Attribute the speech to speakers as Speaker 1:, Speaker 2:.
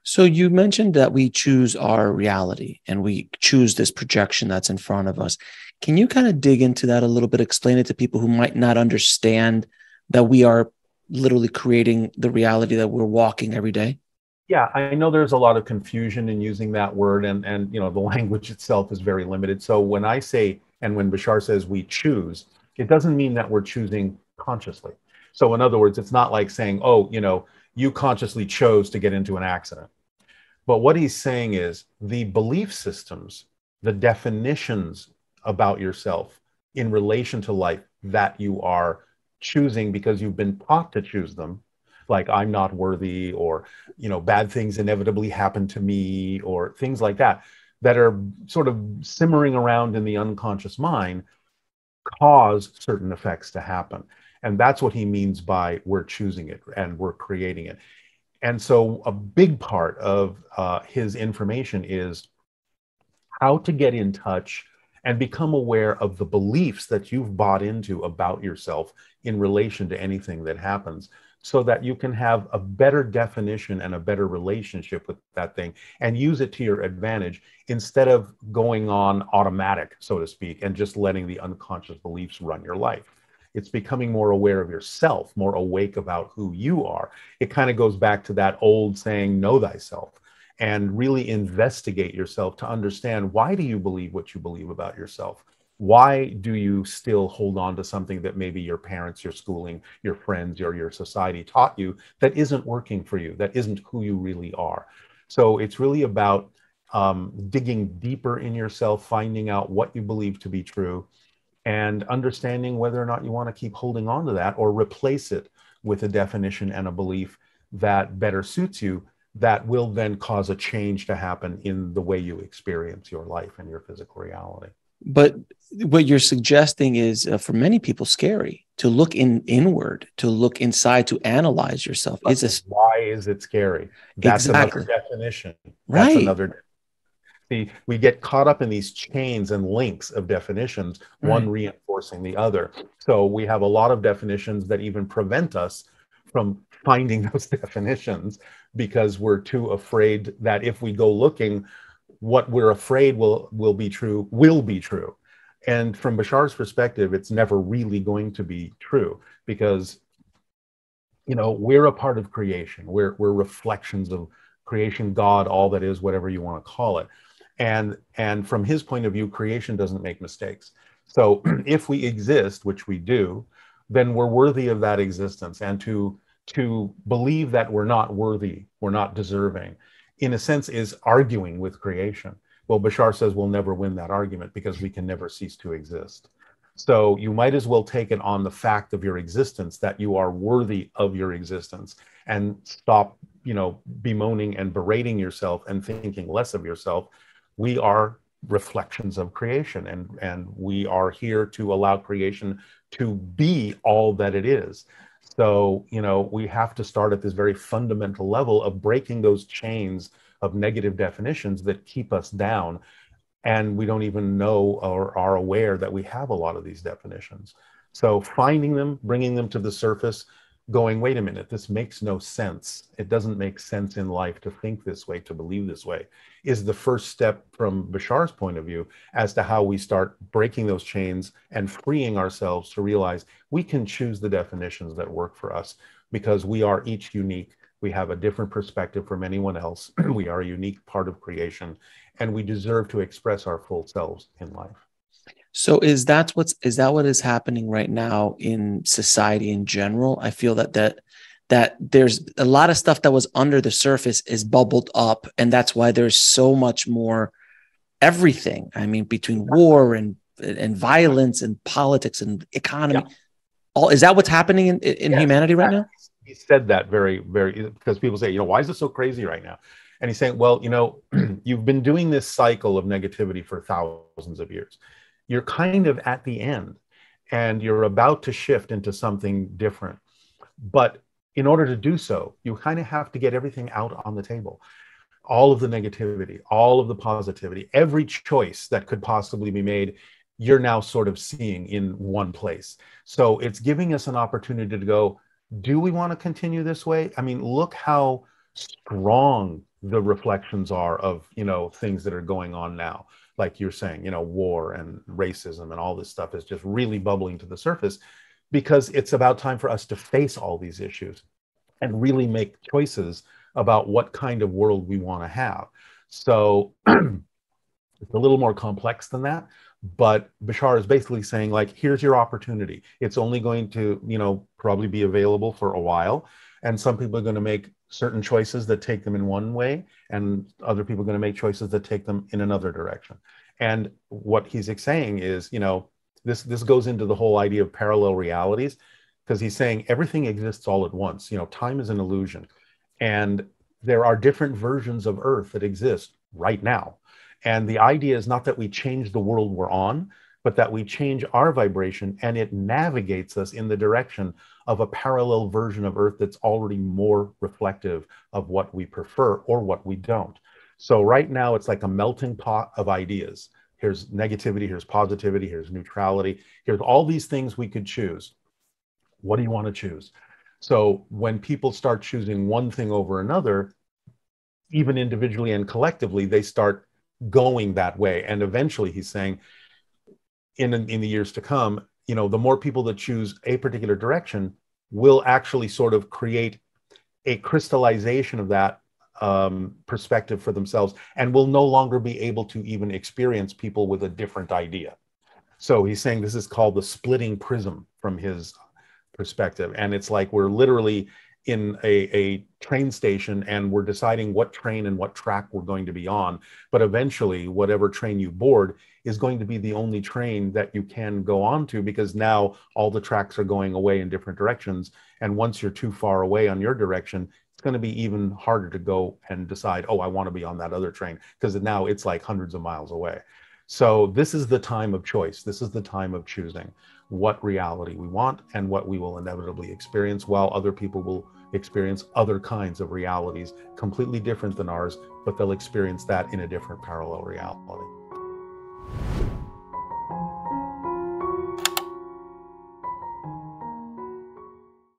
Speaker 1: So you mentioned that we choose our reality and we choose this projection that's in front of us. Can you kind of dig into that a little bit? Explain it to people who might not understand that we are literally creating the reality that we're walking every day?
Speaker 2: Yeah, I know there's a lot of confusion in using that word, and the language itself is very limited. So when I say, and when Bashar says we choose, it doesn't mean that we're choosing consciously. So in other words, it's not like saying, oh, you consciously chose to get into an accident. But what he's saying is the belief systems, the definitions about yourself in relation to life that you are choosing because you've been taught to choose them, like I'm not worthy, or bad things inevitably happen to me, or things like that, that are sort of simmering around in the unconscious mind, cause certain effects to happen. And that's what he means by we're choosing it and we're creating it. And so a big part of his information is how to get in touch and become aware of the beliefs that you've bought into about yourself in relation to anything that happens, so that you can have a better definition and a better relationship with that thing and use it to your advantage, instead of going on automatic, so to speak, and just letting the unconscious beliefs run your life. It's becoming more aware of yourself, more awake about who you are. It kind of goes back to that old saying, know thyself, and really investigate yourself to understand, why do you believe what you believe about yourself? Why do you still hold on to something that maybe your parents, your schooling, your friends, or your society taught you that isn't working for you, that isn't who you really are? So it's really about digging deeper in yourself, finding out what you believe to be true, and understanding whether or not you want to keep holding on to that or replace it with a definition and a belief that better suits you, that will then cause a change to happen in the way you experience your life and your physical reality.
Speaker 1: But what you're suggesting is, for many people, scary to look inward, to look inside, to analyze yourself.
Speaker 2: Why is it scary? That's
Speaker 1: Exactly
Speaker 2: another definition. That's
Speaker 1: right.
Speaker 2: another. See, we get caught up in these chains and links of definitions, one
Speaker 1: Right.
Speaker 2: reinforcing the other. So we have a lot of definitions that even prevent us from finding those definitions, because we're too afraid that if we go looking, what we're afraid will be true will be true. And from Bashar's perspective, it's never really going to be true, because we're a part of creation. We're reflections of creation, God, all that is, whatever you want to call it. And from his point of view, creation doesn't make mistakes. So if we exist, which we do, then we're worthy of that existence. And to believe that we're not worthy, we're not deserving, in a sense, is arguing with creation. Well, Bashar says we'll never win that argument, because we can never cease to exist. So you might as well take it on the fact of your existence, that you are worthy of your existence, and stop, bemoaning and berating yourself and thinking less of yourself. We are reflections of creation, and we are here to allow creation to be all that it is. So, we have to start at this very fundamental level of breaking those chains of negative definitions that keep us down. And we don't even know or are aware that we have a lot of these definitions. So finding them, bringing them to the surface, going, wait a minute, this makes no sense. It doesn't make sense in life to think this way, to believe this way, is the first step from Bashar's point of view as to how we start breaking those chains and freeing ourselves to realize we can choose the definitions that work for us, because we are each unique. We have a different perspective from anyone else. We are a unique part of creation, and we deserve to express our full selves in life.
Speaker 1: So is that what is happening right now in society in general? I feel that there's a lot of stuff that was under the surface is bubbled up, and that's why there's so much more everything. I mean, between war and violence and politics and economy.
Speaker 2: Yeah.
Speaker 1: Is that what's happening in
Speaker 2: Yes,
Speaker 1: humanity right now?
Speaker 2: he said that very, very, because people say, why is it so crazy right now? And he's saying, well, you've been doing this cycle of negativity for thousands of years. You're kind of at the end, and you're about to shift into something different. But in order to do so, you kind of have to get everything out on the table. All of the negativity, all of the positivity, every choice that could possibly be made, you're now sort of seeing in one place. So it's giving us an opportunity to go, do we want to continue this way? I mean, look how strong the reflections are of, things that are going on now. Like you're saying, war and racism and all this stuff is just really bubbling to the surface, because it's about time for us to face all these issues and really make choices about what kind of world we want to have. So it's a little more complex than that, but Bashar is basically saying, like, here's your opportunity. It's only going to, probably be available for a while. And some people are going to make certain choices that take them in one way, and other people are going to make choices that take them in another direction. And what he's saying is, this goes into the whole idea of parallel realities, because he's saying everything exists all at once. Time is an illusion. And there are different versions of Earth that exist right now. And the idea is not that we change the world we're on, but that we change our vibration, and it navigates us in the direction of a parallel version of Earth that's already more reflective of what we prefer or what we don't. So right now, it's like a melting pot of ideas. Here's negativity, here's positivity, here's neutrality, here's all these things we could choose. What do you want to choose? So when people start choosing one thing over another, even individually and collectively, they start going that way. And eventually, he's saying, in the years to come, the more people that choose a particular direction will actually sort of create a crystallization of that perspective for themselves, and will no longer be able to even experience people with a different idea. So he's saying this is called the splitting prism from his perspective. And it's like we're literally in a train station, and we're deciding what train and what track we're going to be on. But eventually, whatever train you board is going to be the only train that you can go on to, because now all the tracks are going away in different directions. And once you're too far away on your direction, it's going to be even harder to go and decide, oh, I want to be on that other train, because now it's like hundreds of miles away. So this is the time of choice. This is the time of choosing what reality we want and what we will inevitably experience, while other people will experience other kinds of realities completely different than ours, but they'll experience that in a different parallel reality.